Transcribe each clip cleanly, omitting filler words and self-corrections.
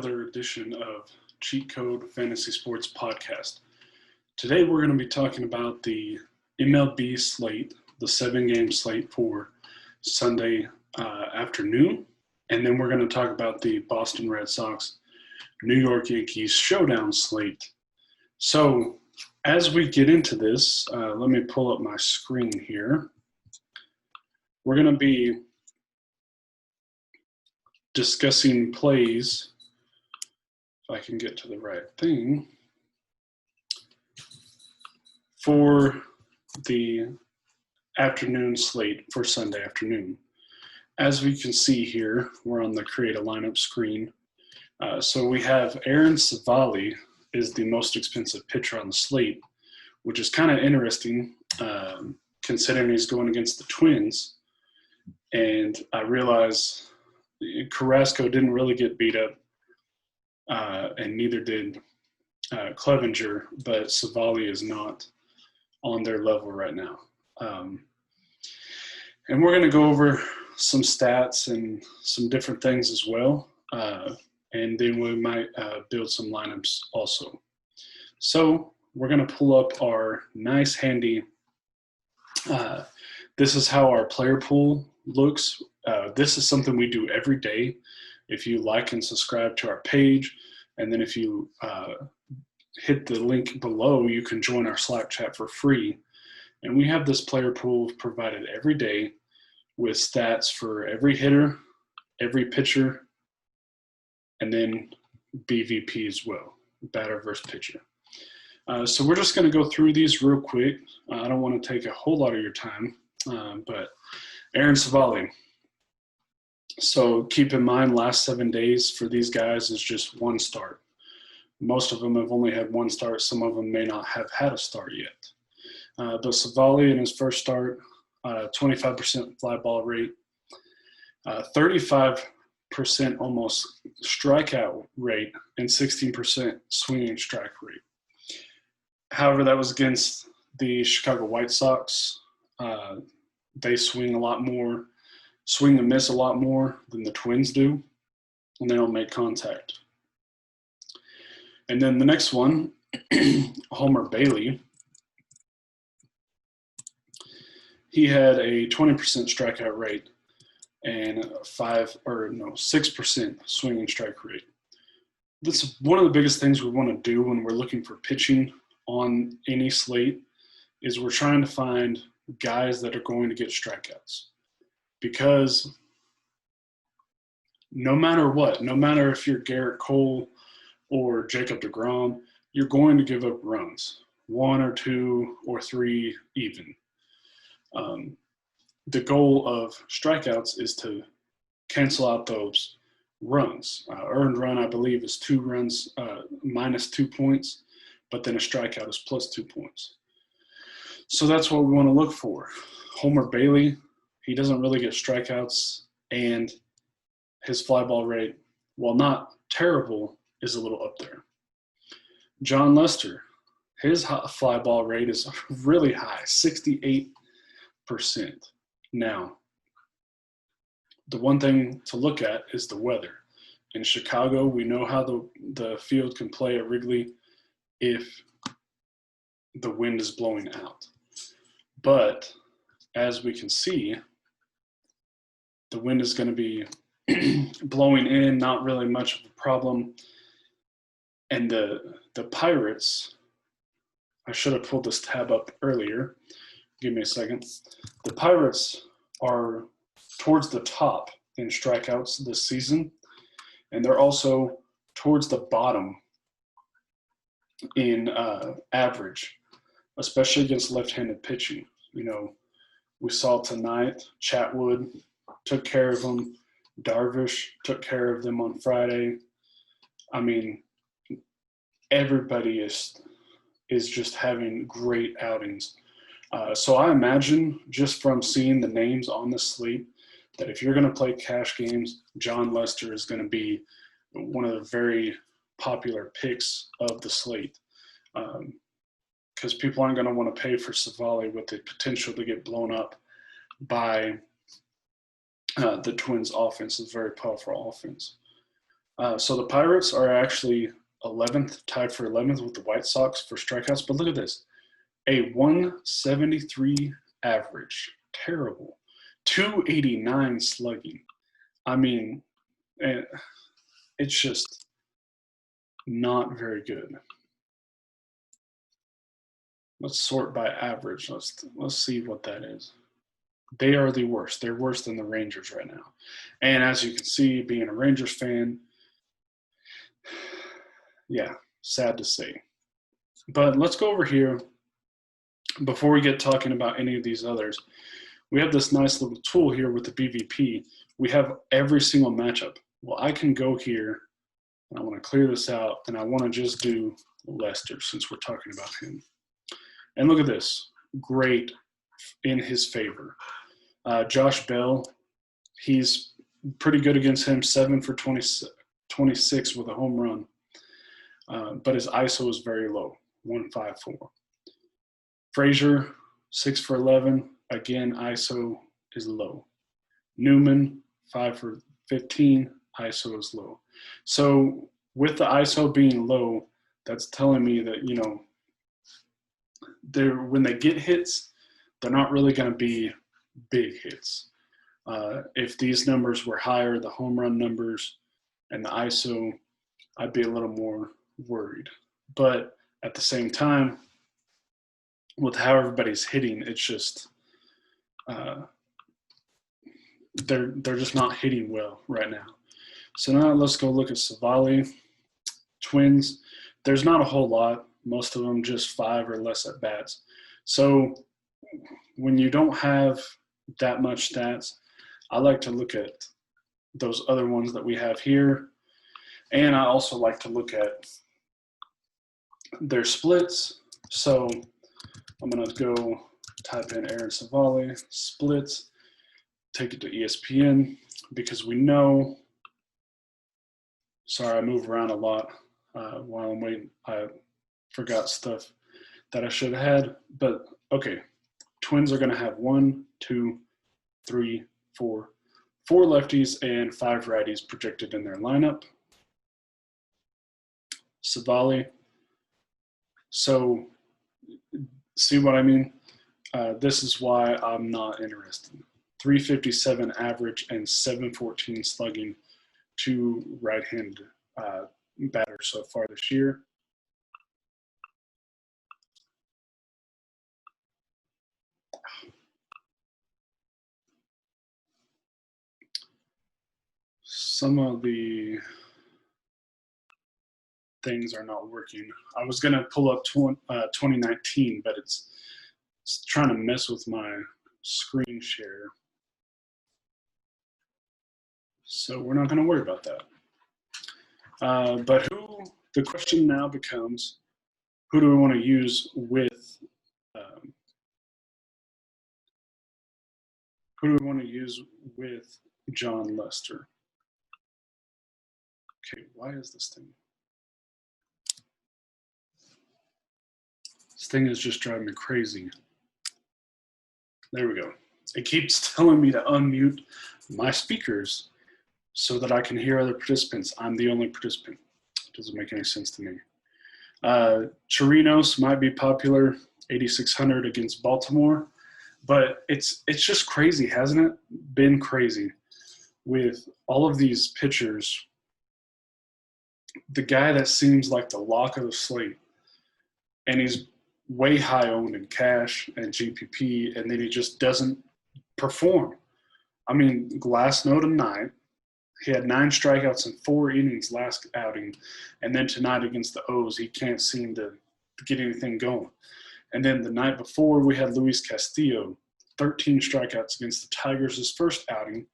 another edition of Cheat Code Fantasy Sports Podcast. Today we're going to be talking about the MLB slate, the 7-game slate for Sunday afternoon. And then we're going to talk about the Boston Red Sox, New York Yankees Showdown slate. So as we get into this, let me pull up my screen here. We're going to be discussing plays, if I can get to the right thing, for the afternoon slate for Sunday afternoon. As we can see here, we're on the create a lineup screen. So we have Aaron Savali is the most expensive pitcher on the slate, which is kind of interesting considering he's going against the Twins. And I realize Carrasco didn't really get beat up, and neither did Clevenger, but Savali is not on their level right now. And we're going to go over some stats and some different things as well, and then we might build some lineups also. So we're going to pull up our nice handy this is how our player pool looks. This is something we do every day. If you like and subscribe to our page, and then if you hit the link below, you can join our Slack chat for free. And we have this player pool provided every day with stats for every hitter, every pitcher, and then BVP as well, batter versus pitcher. So we're just going to go through these real quick. I don't want to take a whole lot of your time, but Aaron Savali. So keep in mind, last 7 days for these guys is just one start. Most of them have only had one start. Some of them may not have had a start yet. But Savali in his first start, 25% fly ball rate, 35% almost strikeout rate, and 16% swinging strike rate. However, that was against the Chicago White Sox. They swing and miss a lot more than the Twins do, and they don't make contact. And then the next one, Homer Bailey. He had a 20% strikeout rate and 6% swinging strike rate. That's one of the biggest things we want to do when we're looking for pitching on any slate is we're trying to find guys that are going to get strikeouts. Because no matter what, no matter if you're Garrett Cole or Jacob deGrom, you're going to give up runs, 1 or 2 or 3 even. The goal of strikeouts is to cancel out those runs. Earned run, I believe, is 2 runs minus 2 points, but then a strikeout is plus 2 points. So that's what we want to look for. Homer Bailey, he doesn't really get strikeouts, and his fly ball rate, while not terrible, is a little up there. John Lester, his fly ball rate is really high, 68%. Now, the one thing to look at is the weather. In Chicago, we know how the field can play at Wrigley if the wind is blowing out. But as we can see, the wind is going to be blowing in, not really much of a problem. And the Pirates, I should have pulled this tab up earlier. Give me a second. The Pirates are towards the top in strikeouts this season, and they're also towards the bottom in average, especially against left-handed pitching. You know, we saw tonight, Chatwood took care of them. Darvish took care of them on Friday. I mean, everybody is just having great outings. So I imagine, just from seeing the names on the slate, that if you're going to play cash games, John Lester is going to be one of the very popular picks of the slate. Because people aren't going to want to pay for Savali with the potential to get blown up by the Twins' offense. It's a very powerful offense. So the Pirates are actually 11th, tied for 11th with the White Sox for strikeouts. But look at this, a 173 average, terrible. 289 slugging. I mean, it's just not very good. Let's sort by average. Let's see what that is. They are the worst. They're worse than the Rangers right now. And as you can see, being a Rangers fan, yeah, sad to say. But let's go over here. Before we get talking about any of these others, we have this nice little tool here with the BVP. We have every single matchup. Well, I can go here, and I want to clear this out, and I want to just do Lester since we're talking about him. And look at this, great in his favor. Josh Bell, he's pretty good against him, 7 for 26 with a home run. But his ISO is very low, 154. Frazier, 6 for 11. Again, ISO is low. Newman, 5 for 15. ISO is low. So with the ISO being low, that's telling me that, you know, when they get hits, they're not really going to be big hits. If these numbers were higher, the home run numbers and the ISO, I'd be a little more worried. But at the same time, with how everybody's hitting, it's just they're just not hitting well right now. So now let's go look at Savali Twins. There's not a whole lot. Most of them just 5 or less at bats. So when you don't have that much stats, I like to look at those other ones that we have here. And I also like to look at their splits. So I'm going to go type in Aaron Savali, splits, take it to ESPN, because we know, sorry, I move around a lot while I'm waiting. I forgot stuff that I should have had, but okay. Twins are going to have 1, 2, 3, 4 lefties and 5 righties projected in their lineup. Savali. So, see what I mean? This is why I'm not interested. 357 average and 714 slugging, 2 right-handed batters so far this year. Some of the things are not working. I was going to pull up 2019, but it's trying to mess with my screen share. So we're not going to worry about that. But the question now becomes, who do we want to use with John Lester? Okay, why is this thing? This thing is just driving me crazy. There we go. It keeps telling me to unmute my speakers so that I can hear other participants. I'm the only participant. It doesn't make any sense to me. Chirinos might be popular, 8,600 against Baltimore, but it's just crazy, hasn't it? Been crazy with all of these pitchers. The guy that seems like the lock of the slate, and he's way high owned in cash and GPP, and then he just doesn't perform. I mean, last note tonight, he had 9 strikeouts in 4 innings last outing, and then tonight against the O's, he can't seem to get anything going. And then the night before, we had Luis Castillo, 13 strikeouts against the Tigers his first outing,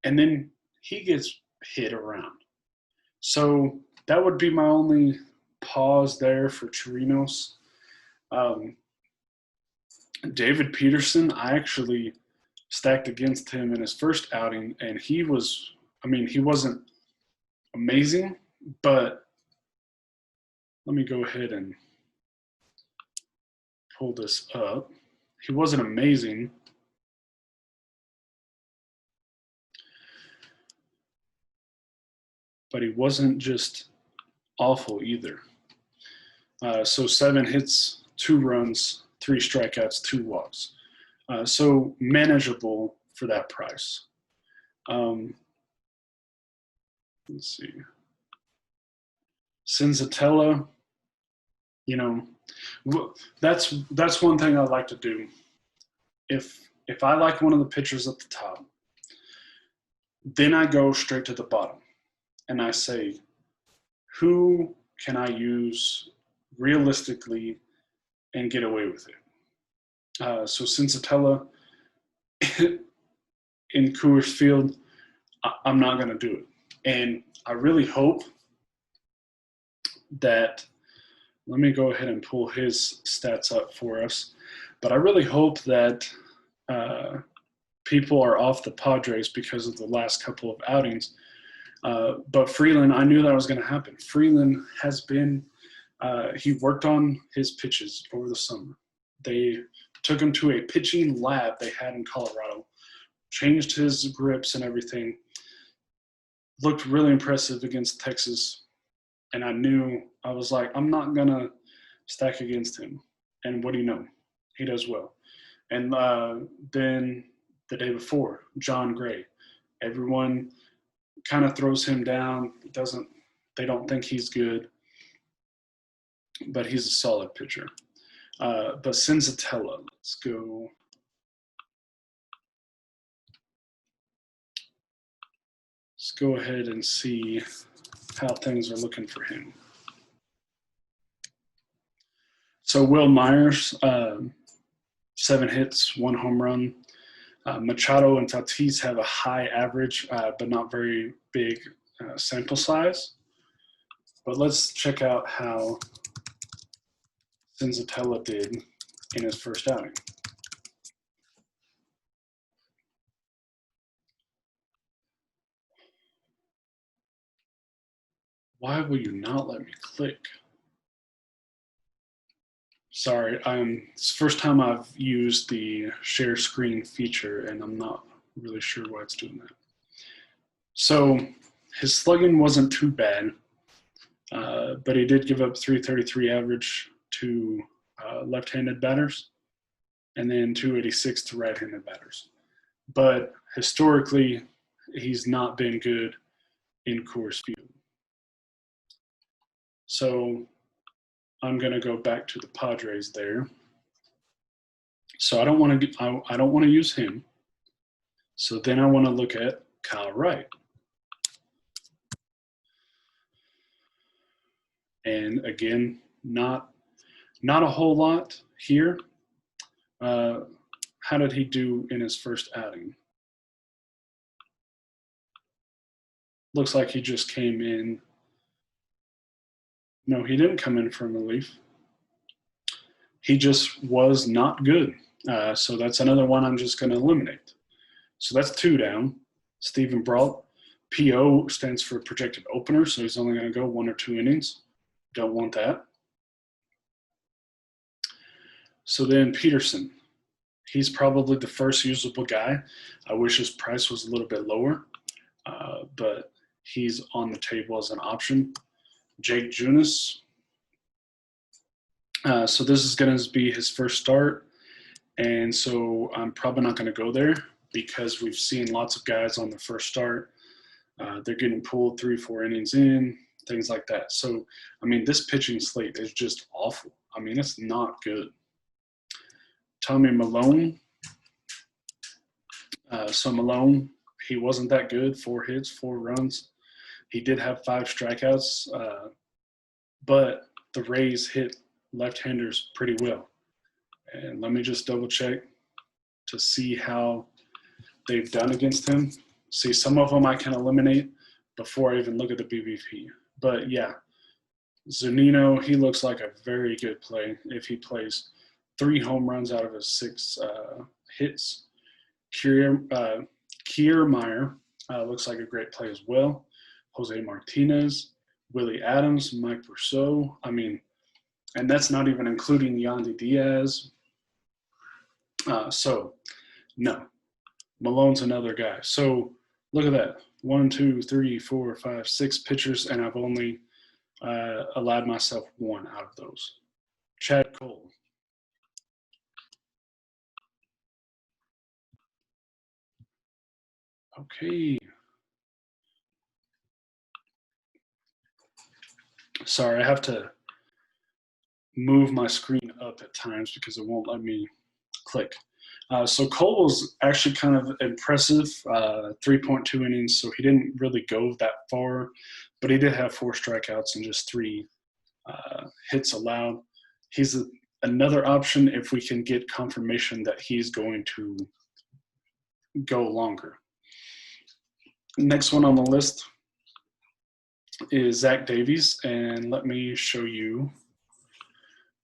and then he gets hit around. So that would be my only pause there for Chirinos. David Peterson, I actually stacked against him in his first outing, and he wasn't amazing, but let me go ahead and pull this up. He wasn't amazing. but he wasn't just awful either. So 7 hits, 2 runs, 3 strikeouts, 2 walks. So manageable for that price. Let's see. Senzatella, that's one thing I like to do. If I like one of the pitchers at the top, then I go straight to the bottom and I say, who can I use realistically and get away with it? So Senzatella in Coors Field, I'm not going to do it. And I really hope that, let me go ahead and pull his stats up for us, but I really hope that people are off the Padres because of the last couple of outings. But Freeland, I knew that was going to happen. Freeland has been, he worked on his pitches over the summer. They took him to a pitching lab they had in Colorado, changed his grips and everything. Looked really impressive against Texas. And I was like, I'm not going to stack against him. And what do you know? He does well. And then the day before, John Gray. Everyone kind of throws him down. They don't think he's good. But he's a solid pitcher. But Senzatella, let's go. Let's go ahead and see how things are looking for him. So Will Myers, 7 hits, 1 home run. Machado and Tatis have a high average, but not very big sample size. But let's check out how Senzatella did in his first outing. Why will you not let me click? Sorry, it's the first time I've used the share screen feature, and I'm not really sure why it's doing that. So his slugging wasn't too bad, but he did give up 333 average to left-handed batters, and then 286 to right-handed batters. But historically, he's not been good in Coors Field. So I'm going to go back to the Padres there. So I don't want to use him. So then I want to look at Kyle Wright. And again, not a whole lot here. How did he do in his first outing? Looks like he just came in. No, he didn't come in from relief. He just was not good. So that's another one I'm just going to eliminate. So that's 2 down. Stephen Brault, PO stands for projected opener, so he's only going to go 1 or 2 innings. Don't want that. So then Peterson. He's probably the first usable guy. I wish his price was a little bit lower, but he's on the table as an option. Jake Jonas. So this is going to be his first start, and so I'm probably not going to go there because we've seen lots of guys on the first start. They're getting pulled 3-4 innings in, things like that. So, I mean, this pitching slate is just awful. I mean, it's not good. Tommy Malone. So Malone, he wasn't that good. 4 hits, 4 runs. He did have 5 strikeouts, but the Rays hit left-handers pretty well. And let me just double check to see how they've done against him. See, some of them I can eliminate before I even look at the BVP. But yeah, Zunino, he looks like a very good play if he plays. 3 home runs out of his 6 hits. Kiermaier looks like a great play as well. Jose Martinez, Willie Adams, Mike Brousseau. I mean, and that's not even including Yandy Diaz. So, no. Malone's another guy. So, look at that. 1, 2, 3, 4, 5, 6 pitchers, and I've only allowed myself one out of those. Chad Cole. Okay. Sorry, I have to move my screen up at times because it won't let me click. So Cole was actually kind of impressive, 3.2 innings, so he didn't really go that far, but he did have 4 strikeouts and just 3 hits allowed. He's another option if we can get confirmation that he's going to go longer. Next one on the list is Zach Davies, and let me show you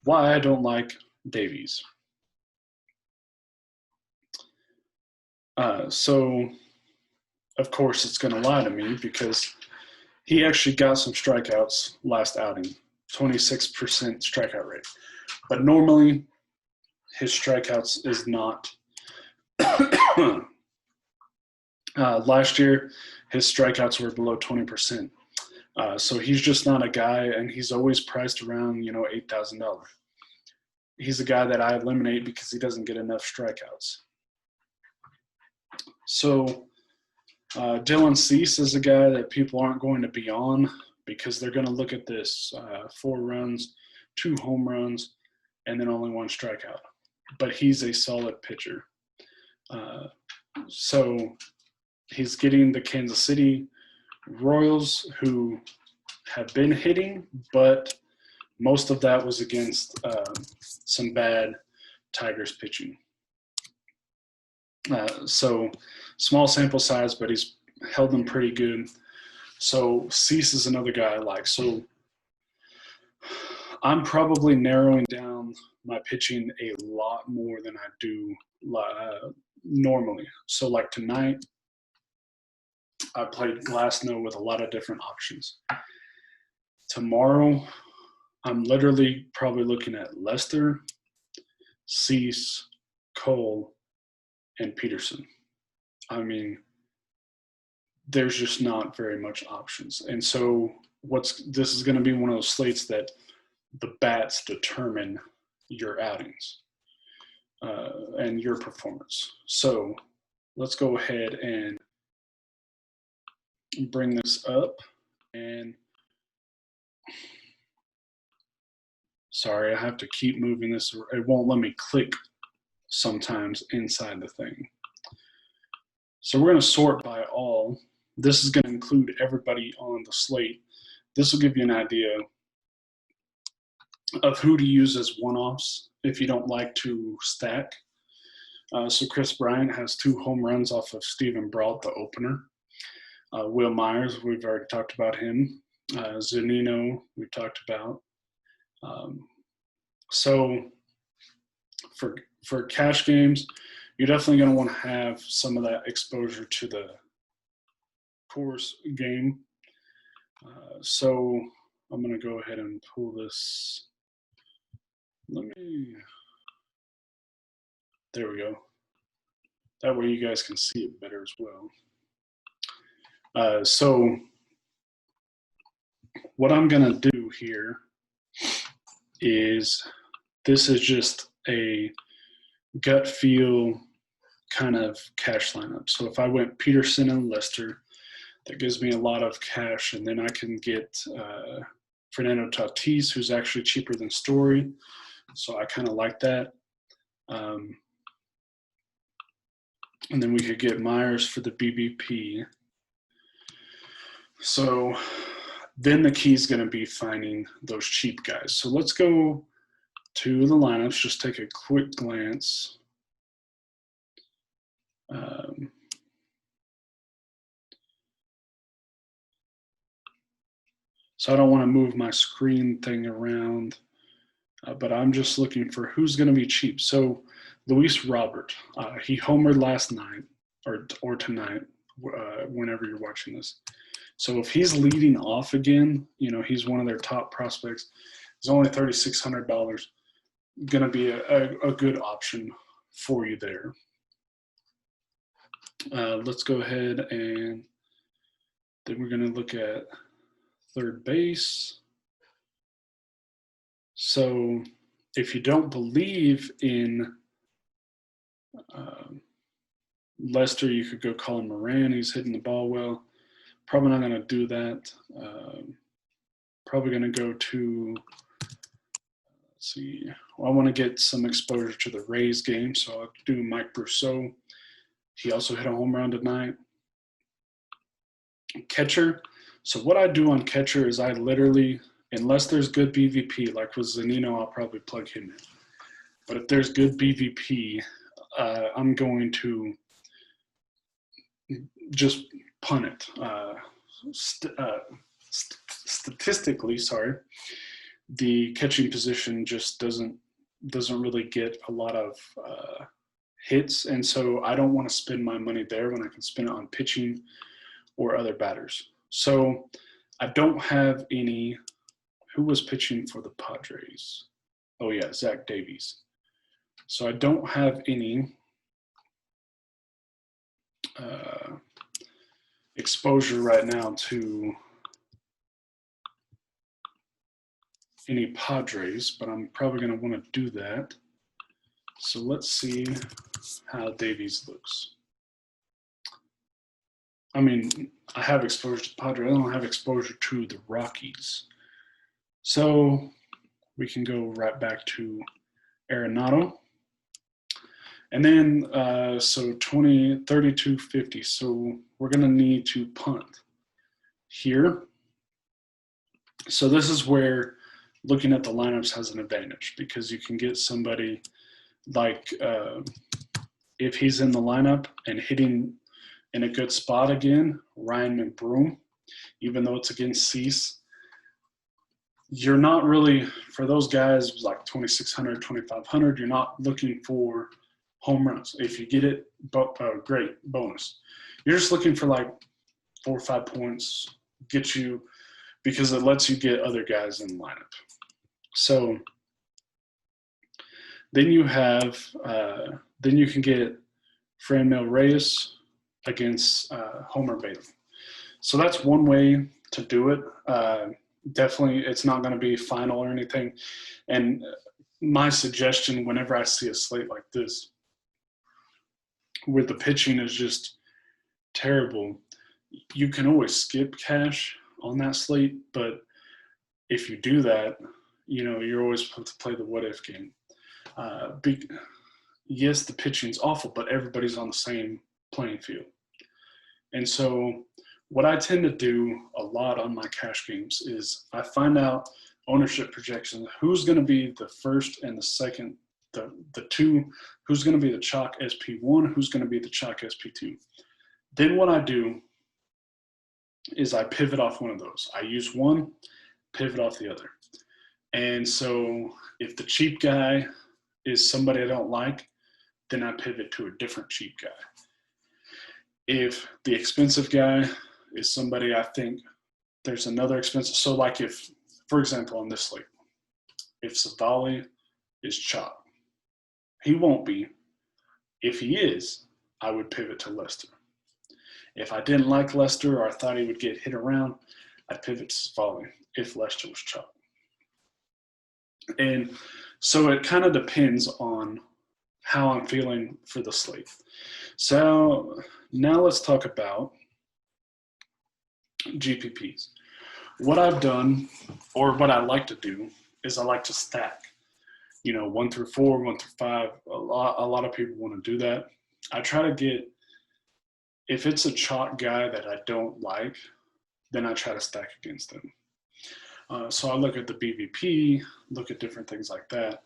why I don't like Davies. So, of course, it's going to lie to me because he actually got some strikeouts last outing, 26% strikeout rate. But normally, his strikeouts is not. Last year, his strikeouts were below 20%. So he's just not a guy, and he's always priced around, $8,000. He's a guy that I eliminate because he doesn't get enough strikeouts. So Dylan Cease is a guy that people aren't going to be on because they're going to look at this 4 runs, 2 home runs, and then only 1 strikeout. But he's a solid pitcher. So he's getting the Kansas City Royals, who have been hitting, but most of that was against some bad Tigers pitching. So small sample size, but he's held them pretty good. So Cease is another guy I like. So I'm probably narrowing down my pitching a lot more than I do normally. So like tonight, I played Glasnow with a lot of different options. Tomorrow, I'm literally probably looking at Lester, Cease, Cole, and Peterson. I mean, there's just not very much options. And so this is going to be one of those slates that the bats determine your outings and your performance. So let's go ahead and bring this up. And sorry, I have to keep moving this. It won't let me click sometimes inside the thing. So we're going to sort by all. This is going to include everybody on the slate. This will give you an idea of who to use as one-offs if you don't like to stack. So Chris Bryant has 2 home runs off of Steven Brault, the opener. Will Myers, we've already talked about him. Zunino, we've talked about. So for cash games, you're definitely going to want to have some of that exposure to the course game. So I'm going to go ahead and pull this. There we go. That way you guys can see it better as well. So what I'm going to do here is, this is just a gut feel kind of cash lineup. So if I went Peterson and Lester, that gives me a lot of cash, and then I can get Fernando Tatis, who's actually cheaper than Story. So I kind of like that. And then we could get Myers for the BBP. So then the key is going to be finding those cheap guys. So let's go to the lineups, just take a quick glance. So I don't want to move my screen thing around, but I'm just looking for who's going to be cheap. So Luis Robert, he homered last night or tonight, whenever you're watching this. So if he's leading off again, he's one of their top prospects. He's only $3,600, going to be a good option for you there. Let's go ahead and Then we're going to look at third base. So if you don't believe in Lester, you could go Colin Moran. He's hitting the ball well. Probably not going to do that. Probably going to go to, let's see. Well, I want to get some exposure to the Rays game, so I'll do Mike Brousseau. He also hit a home run tonight. Catcher. So what I do on catcher is I literally, unless there's good BVP, like with Zanino, I'll probably plug him in. But if there's good BVP, I'm going to just punt it. Statistically, the catching position just doesn't really get a lot of hits, and so I don't want to spend my money there when I can spend it on pitching or other batters. So I don't have any. Who was pitching for the Padres? Oh yeah, Zach Davies. So I don't have any exposure right now to any Padres, but I'm probably going to want to do that. So let's see how Davies looks. I mean, I have exposure to Padres. I don't have exposure to the Rockies. So we can go right back to Arenado. And then, so 20, 32, 50. So we're going to need to punt here. So this is where looking at the lineups has an advantage, because you can get somebody like if he's in the lineup and hitting in a good spot again, Ryan McBroom, even though it's against Cease, you're not really, for those guys like 2,600, 2,500, you're not looking for home runs. If you get it, great, bonus. You're just looking for like 4 or 5 points, get you, because it lets you get other guys in the lineup. So then you have, then you can get Franmil Reyes against Homer Bailey. So that's one way to do it. Definitely, it's not going to be final or anything. And my suggestion, whenever I see a slate like this, where the pitching is just terrible, you can always skip cash on that slate. But if you do that, you know, you're always supposed to play the what if game. Yes, the pitching's awful, but everybody's on the same playing field. And so what I tend to do a lot on my cash games is I find out ownership projections, who's going to be the first and the second, the two, who's going to be the chalk SP1, who's going to be the chalk SP2. Then what I do is I pivot off one of those. I use one, pivot off the other. And so if the cheap guy is somebody I don't like, then I pivot to a different cheap guy. If the expensive guy is somebody I think there's another expensive, so like if, for example, on this slate, if Savali is chalk, he won't be. If he is, I would pivot to Lester. If I didn't like Lester or I thought he would get hit around, I'd pivot to Savali if Lester was chalk. And so it kind of depends on how I'm feeling for the slate. So now let's talk about GPPs. What I've done, or what I like to do, is I like to stack. You know, 1 through 4, 1 through 5. A lot of people want to do that. I try to get, if it's a chalk guy that I don't like, then I try to stack against them. So I look at the BVP, look at different things like that.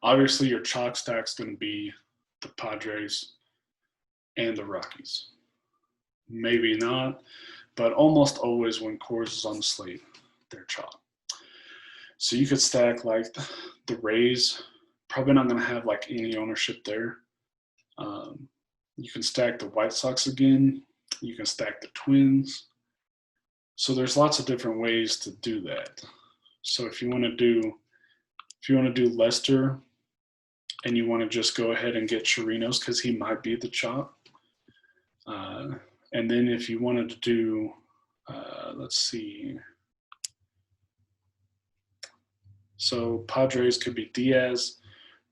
Obviously, your chalk stack's going to be the Padres and the Rockies. Maybe not, but almost always when Coors is on the slate, they're chalk. So you could stack like the Rays, probably not going to have like any ownership there. You can stack the White Sox again. You can stack the Twins. So there's lots of different ways to do that. So if you want to do Lester and you want to just go ahead and get Chirinos because he might be the chalk, And then if you wanted to do, let's see. So Padres could be Diaz,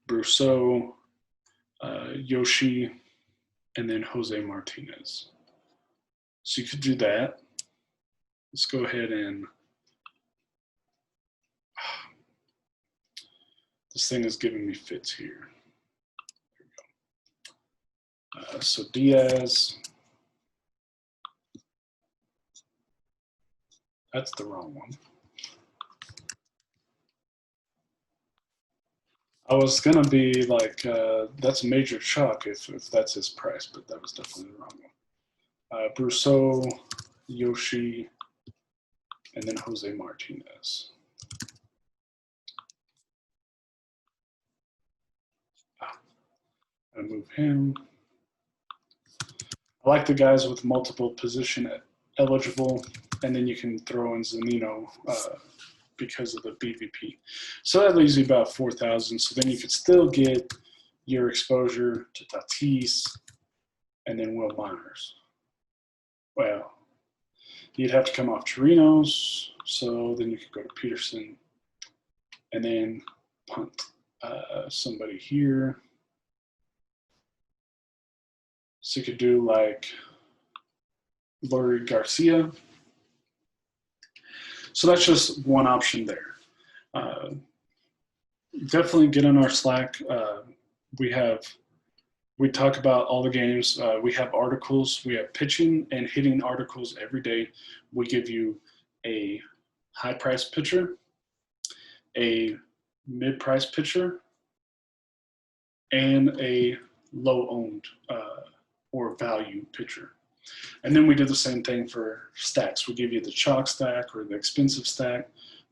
Brousseau, Yoshi, and then Jose Martinez. So you could do that. Let's go ahead and, this thing is giving me fits here. There we go. So Diaz, that's the wrong one. I was gonna be like, that's a major chalk if that's his price, but that was definitely the wrong one. Brousseau, Yoshi, and then Jose Martinez. I move him. I like the guys with multiple position eligible, and then you can throw in Zunino because of the BVP. So that leaves you about 4,000. So then you could still get your exposure to Tatis and then Will Myers. Well, you'd have to come off Chirinos, so then you could go to Peterson and then punt somebody here. So you could do like Leury Garcia. So that's just one option there. Definitely get on our Slack. We talk about all the games. We have articles. We have pitching and hitting articles every day. We give you a high-price pitcher, a mid-price pitcher, and a low-owned or value pitcher. And then we do the same thing for stacks. We give you the chalk stack or the expensive stack,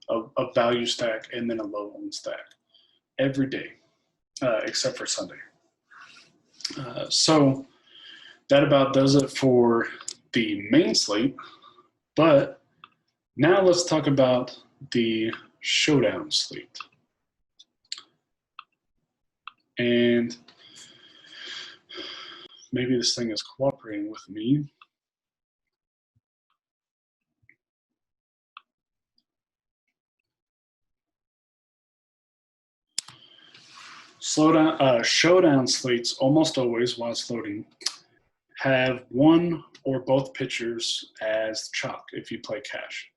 a value stack, and then a low-owned stack every day, except for Sunday. So that about does it for the main slate. But now let's talk about the Showdown slate. And maybe this thing is cooperating with me. Showdown slates almost always, while it's loading, have one or both pitchers as chalk if you play cash.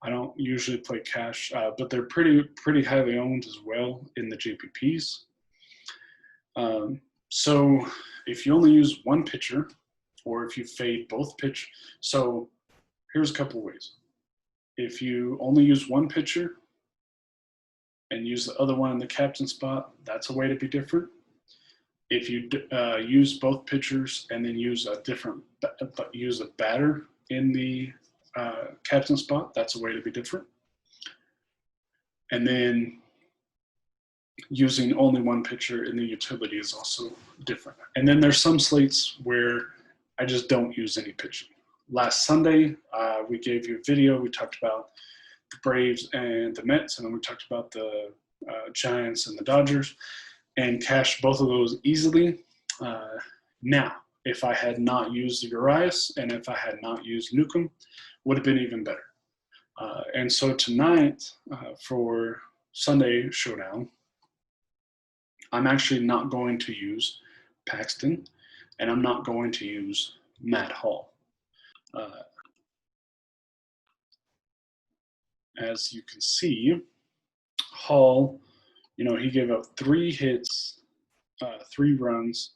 I don't usually play cash, but they're pretty highly owned as well in the Gpps. So if you only use one pitcher, or if you fade both pitch, so here's a couple ways. If you only use one pitcher and use the other one in the captain spot, that's a way to be different. If you use both pitchers and then use a batter in the captain spot, that's a way to be different. And then using only one pitcher in the utility is also different. And then there's some slates where I just don't use any pitching. Last Sunday, we gave you a video. We talked about the Braves and the Mets, and then we talked about the Giants and the Dodgers, and cashed both of those easily. Now, if I had not used the Urias and if I had not used Newcomb, would have been even better. And so tonight, for Sunday Showdown, I'm actually not going to use Paxton, and I'm not going to use Matt Hall. As you can see, Hall, he gave up 3 hits, 3 runs,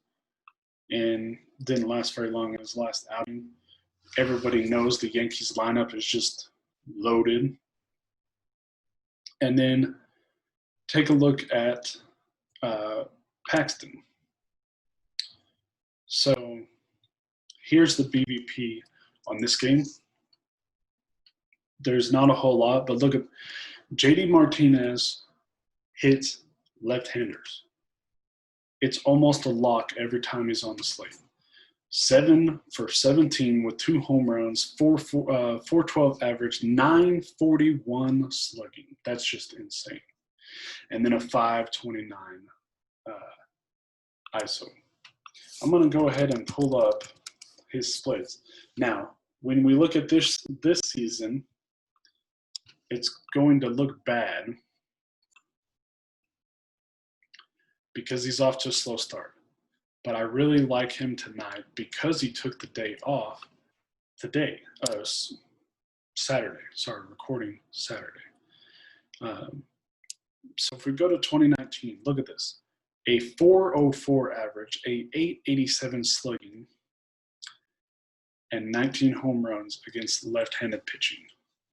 and didn't last very long in his last outing. Everybody knows the Yankees lineup is just loaded. And then take a look at Paxton. So here's the BVP on this game. There's not a whole lot, but look at JD Martinez hits left-handers. It's almost a lock every time he's on the slate. 7 for 17 with 2 home runs, 412 average, 941 slugging. That's just insane. And then a 529 ISO. I'm going to go ahead and pull up his splits. Now, when we look at this season, it's going to look bad because he's off to a slow start. But I really like him tonight because he took the day off today, Saturday. Sorry, recording Saturday. So if we go to 2019, look at this. A 404 average, a 887 slugging, and 19 home runs against left-handed pitching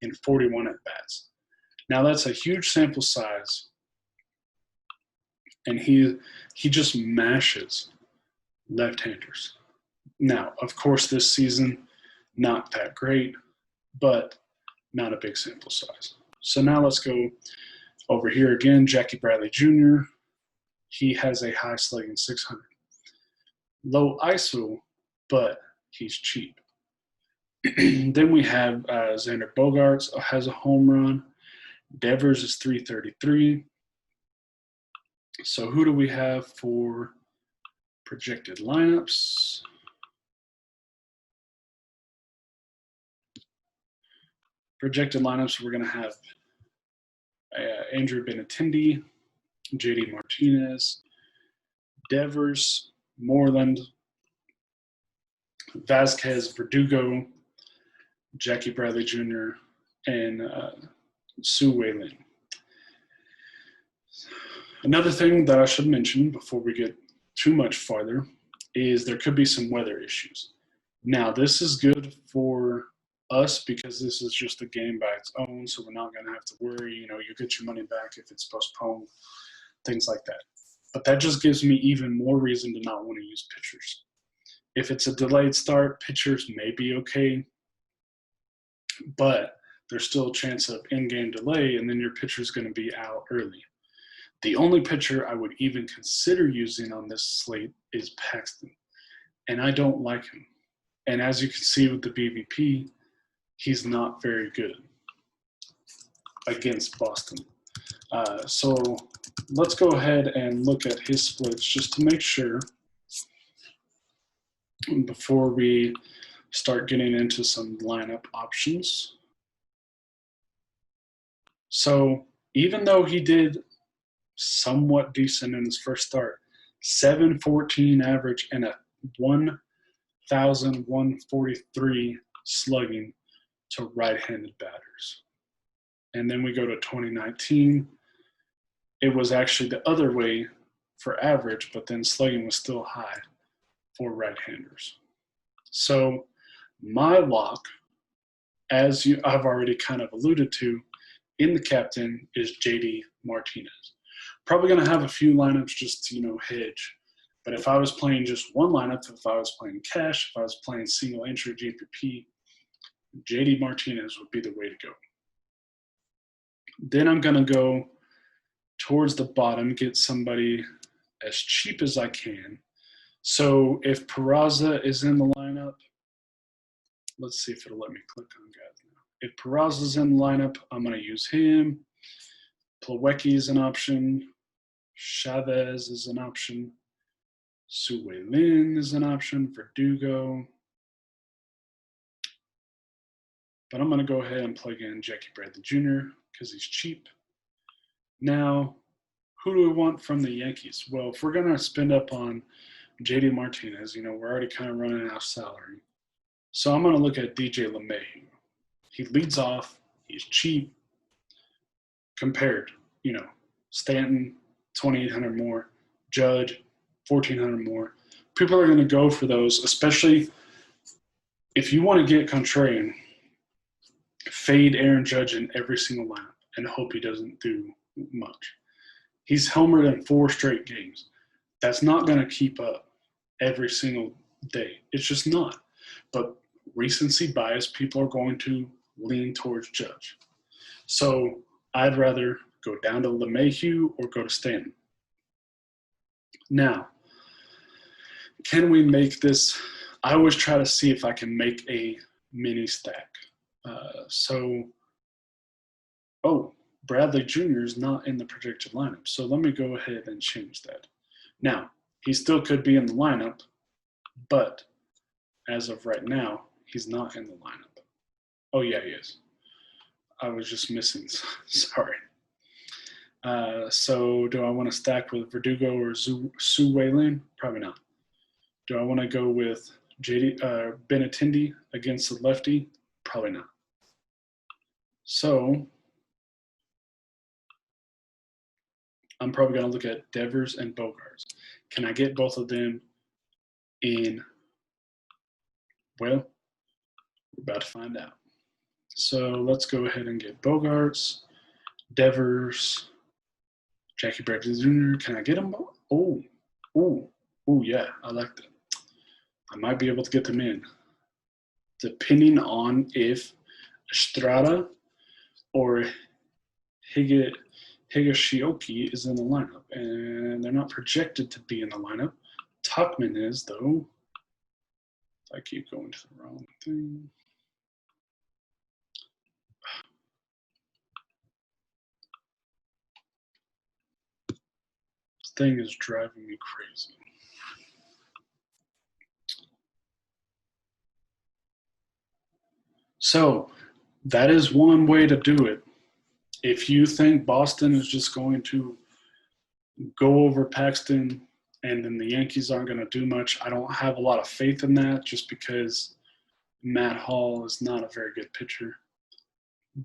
in 41 at-bats. Now that's a huge sample size, and he just mashes left-handers. Now, of course, this season, not that great, but not a big sample size. So now let's go over here again, Jackie Bradley Jr. He has a high slugging 600. Low ISO, but he's cheap. Then we have Xander Bogaerts has a home run. Devers is 333. So who do we have for projected lineups? Projected lineups, we're going to have Andrew Benintendi, JD Martinez, Devers, Moreland, Vasquez, Verdugo, Jackie Bradley Jr., and Su Wei Lin. Another thing that I should mention before we get too much farther is there could be some weather issues. Now, this is good for us because this is just a game by its own, so we're not going to have to worry. You get your money back if it's postponed, things like that. But that just gives me even more reason to not want to use pitchers. If it's a delayed start, pitchers may be okay, but there's still a chance of in-game delay, and then your pitcher's going to be out early. The only pitcher I would even consider using on this slate is Paxton, and I don't like him. And as you can see with the BVP, he's not very good against Boston. So let's go ahead and look at his splits just to make sure before we start getting into some lineup options. So even though he did somewhat decent in his first start, 714 average and a 1,143 slugging to right-handed batters. And then we go to 2019. It was actually the other way for average, but then slugging was still high for right-handers. So my lock, as I've already kind of alluded to, in the captain is JD Martinez. Probably going to have a few lineups just to, hedge. But if I was playing just one lineup, if I was playing cash, if I was playing single entry GPP, JD Martinez would be the way to go. Then I'm going to go towards the bottom, get somebody as cheap as I can. So if Peraza is in the lineup, let's see if it'll let me click on guys now. If Peraza's in the lineup, I'm going to use him. Plawecki is an option. Chavez is an option. Su Wei Lin is an option. Verdugo. But I'm going to go ahead and plug in Jackie Bradley Jr. because he's cheap. Now, who do we want from the Yankees? Well, if we're going to spend up on JD Martinez, we're already kind of running out of salary. So I'm going to look at DJ LeMahieu. He leads off. He's cheap compared, Stanton, 2,800 more, Judge, 1,400 more. People are going to go for those, especially if you want to get contrarian. Fade Aaron Judge in every single lineup and hope he doesn't do much. He's homered in 4 straight games. That's not going to keep up every single day. It's just not. But recency bias, people are going to lean towards Judge. So I'd rather go down to LeMahieu or go to Stanton. Now, can we make this? I always try to see if I can make a mini stack. Bradley Jr. is not in the projected lineup. So let me go ahead and change that. Now, he still could be in the lineup, but as of right now, He's not in the lineup. Oh, yeah, he is. I was just missing. Sorry. So do I want to stack with Verdugo or Su Weilin? Probably not. Do I want to go with Benintendi against the lefty? Probably not. So I'm probably going to look at Devers and Bogarts. Can I get both of them in? Well, we're about to find out. So let's go ahead and get Bogarts, Devers, Jackie Bradley Jr. Can I get them? Oh, yeah, I like that. I might be able to get them in, depending on if Estrada or Higashioka is in the lineup, and they're not projected to be in the lineup. Tuckman is, though. I keep going to the wrong thing. This thing is driving me crazy. So that is one way to do it. If you think Boston is just going to go over Paxton and then the Yankees aren't going to do much, I don't have a lot of faith in that just because Matt Hall is not a very good pitcher.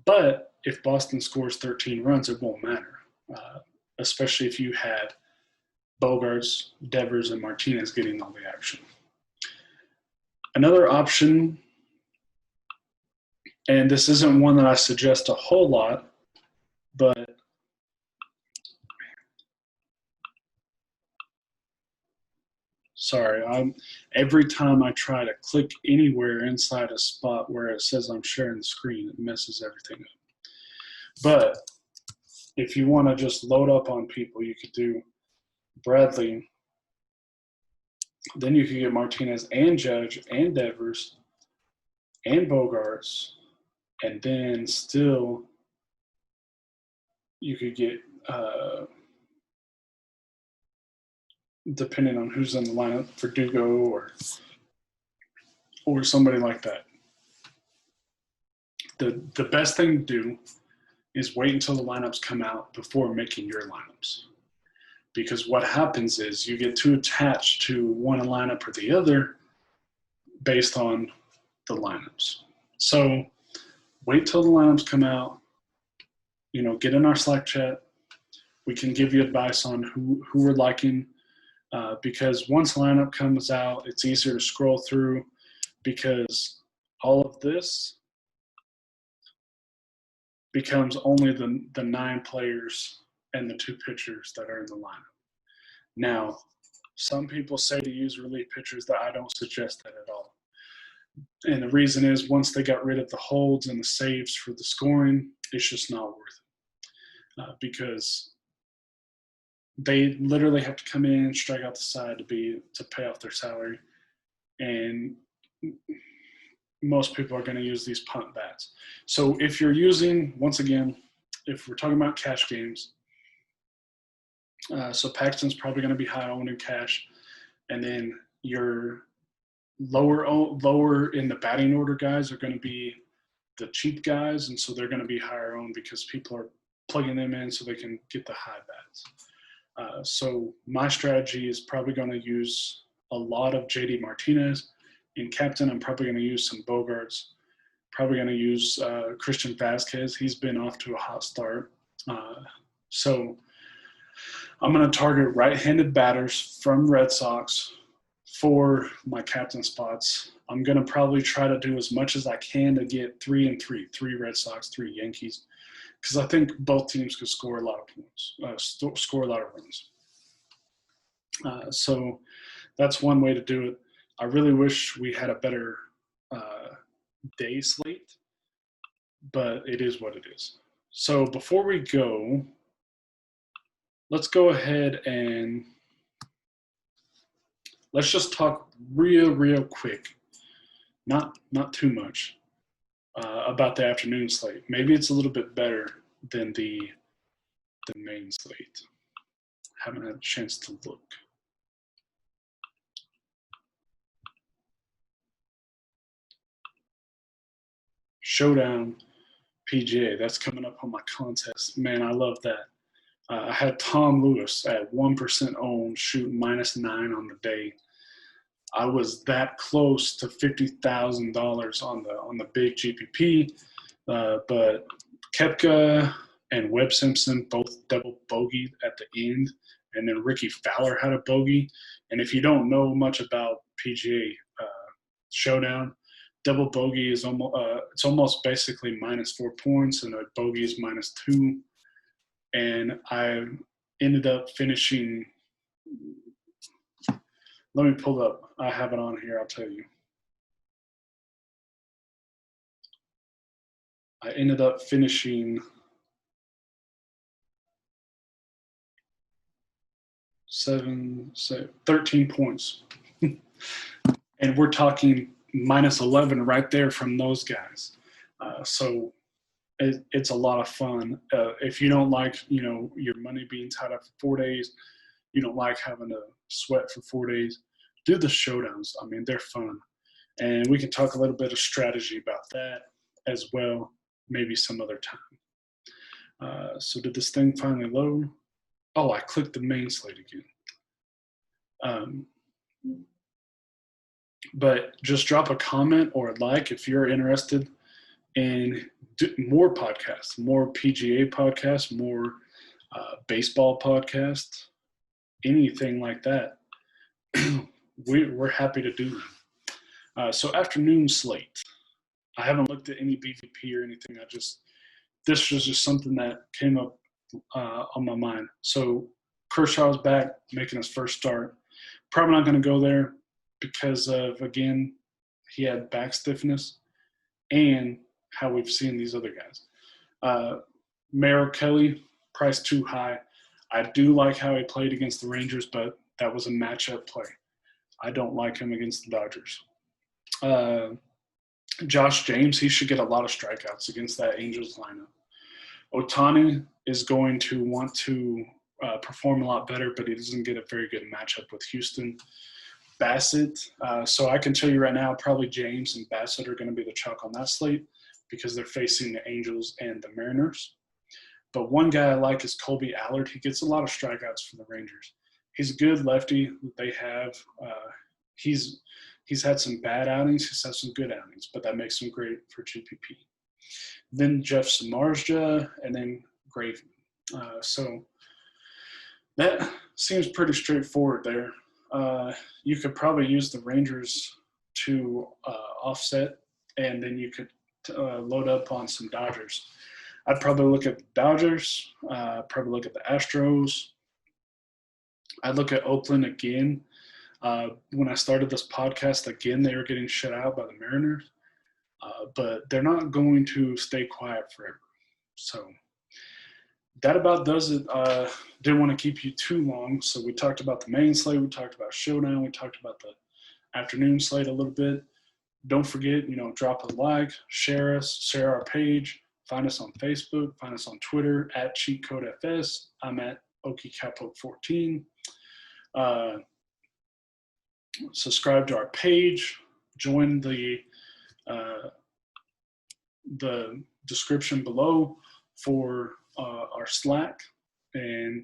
But if Boston scores 13 runs, it won't matter, especially if you had Bogarts, Devers, and Martinez getting all the action. Another option, and this isn't one that I suggest a whole lot, but sorry, every time I try to click anywhere inside a spot where it says I'm sharing the screen, it messes everything up. But if you want to just load up on people, you could do Bradley. Then you could get Martinez and Judge and Devers and Bogarts, and then still you could get, depending on who's in the lineup, Verdugo or somebody like that. The best thing to do is wait until the lineups come out before making your lineups. Because what happens is you get too attached to one lineup or the other based on the lineups. So wait till the lineups come out, get in our Slack chat. We can give you advice on who we're liking, because once the lineup comes out, it's easier to scroll through because all of this becomes only the 9 players and the 2 pitchers that are in the lineup. Now, some people say to use relief pitchers that I don't suggest that at all. And the reason is once they got rid of the holds and the saves for the scoring, it's just not worth it. Because they literally have to come in, strike out the side to pay off their salary. And most people are going to use these punt bats. So if you're using, once again, if we're talking about cash games, so Paxton's probably going to be high owned in cash, and then your lower in the batting order guys are going to be the cheap guys, and so they're going to be higher owned because people are plugging them in so they can get the high bats. So my strategy is probably going to use a lot of JD Martinez. In captain, I'm probably going to use some Bogarts. Probably going to use Christian Vasquez. He's been off to a hot start. So I'm going to target right-handed batters from Red Sox for my captain spots. I'm going to probably try to do as much as I can to get 3 and 3, 3 Red Sox, 3 Yankees, because I think both teams could score a lot of points, score a lot of runs. So that's one way to do it. I really wish we had a better day slate, but it is what it is. So before we go, let's go ahead and let's just talk real quick, not too much, about the afternoon slate. Maybe it's a little bit better than the main slate. Haven't had a chance to look. Showdown PGA. That's coming up on my contest. Man, I love that. I had Tom Lewis at 1% owned, shooting -9 on the day. I was that close to $50,000 on the big GPP, but Koepka and Webb Simpson both double bogeyed at the end, and then Ricky Fowler had a bogey. And if you don't know much about PGA Showdown, double bogey is almost basically -4 points, and a bogey is -2. And I ended up finishing. Let me pull up. I have it on here. I'll tell you. I ended up finishing 13 points. And we're talking -11 right there from those guys. So it's a lot of fun. If you don't like, your money being tied up for 4 days, you don't like having to sweat for 4 days, do the showdowns. I mean, they're fun. And we can talk a little bit of strategy about that as well, maybe some other time. So did this thing finally load? Oh, I clicked the main slate again. But just drop a comment or a like if you're interested in more podcasts, more PGA podcasts, more baseball podcasts, anything like that. We're happy to do them. So afternoon slate. I haven't looked at any BVP or anything. This was just something that came up on my mind. So Kershaw's back, making his first start. Probably not going to go there because of, again, he had back stiffness and how we've seen these other guys. Merrill Kelly, price too high. I do like how he played against the Rangers, but that was a matchup play. I don't like him against the Dodgers. Josh James, he should get a lot of strikeouts against that Angels lineup. Ohtani is going to want to perform a lot better, but he doesn't get a very good matchup with Houston. Bassett, so I can tell you right now, probably James and Bassett are going to be the chalk on that slate because they're facing the Angels and the Mariners. But one guy I like is Colby Allard. He gets a lot of strikeouts from the Rangers. He's a good lefty. They have he's had some bad outings. He's had some good outings, but that makes him great for GPP. Then Jeff Samardzija, and then Graveman. So that seems pretty straightforward there. You could probably use the Rangers to offset, and then you could load up on some Dodgers. I'd probably look at the Dodgers, probably look at the Astros. I'd look at Oakland again. When I started this podcast, again, they were getting shut out by the Mariners, but they're not going to stay quiet forever. So that about does it. Didn't want to keep you too long, so we talked about the main slate, we talked about Showdown, we talked about the afternoon slate a little bit. Don't forget, drop a like, share us, share our page, find us on Facebook, find us on Twitter at CheatCodeFS. I'm at OkiCapo14. Subscribe to our page, join the description below for our Slack, and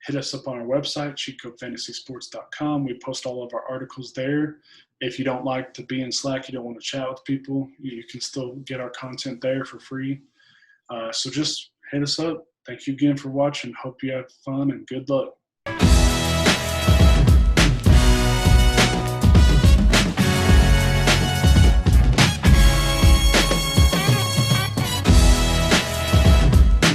hit us up on our website, cheatcodefantasysports.com. We post all of our articles there. If you don't like to be in Slack, you don't want to chat with people, you can still get our content there for free. So just hit us up. Thank you again for watching. Hope you have fun and good luck.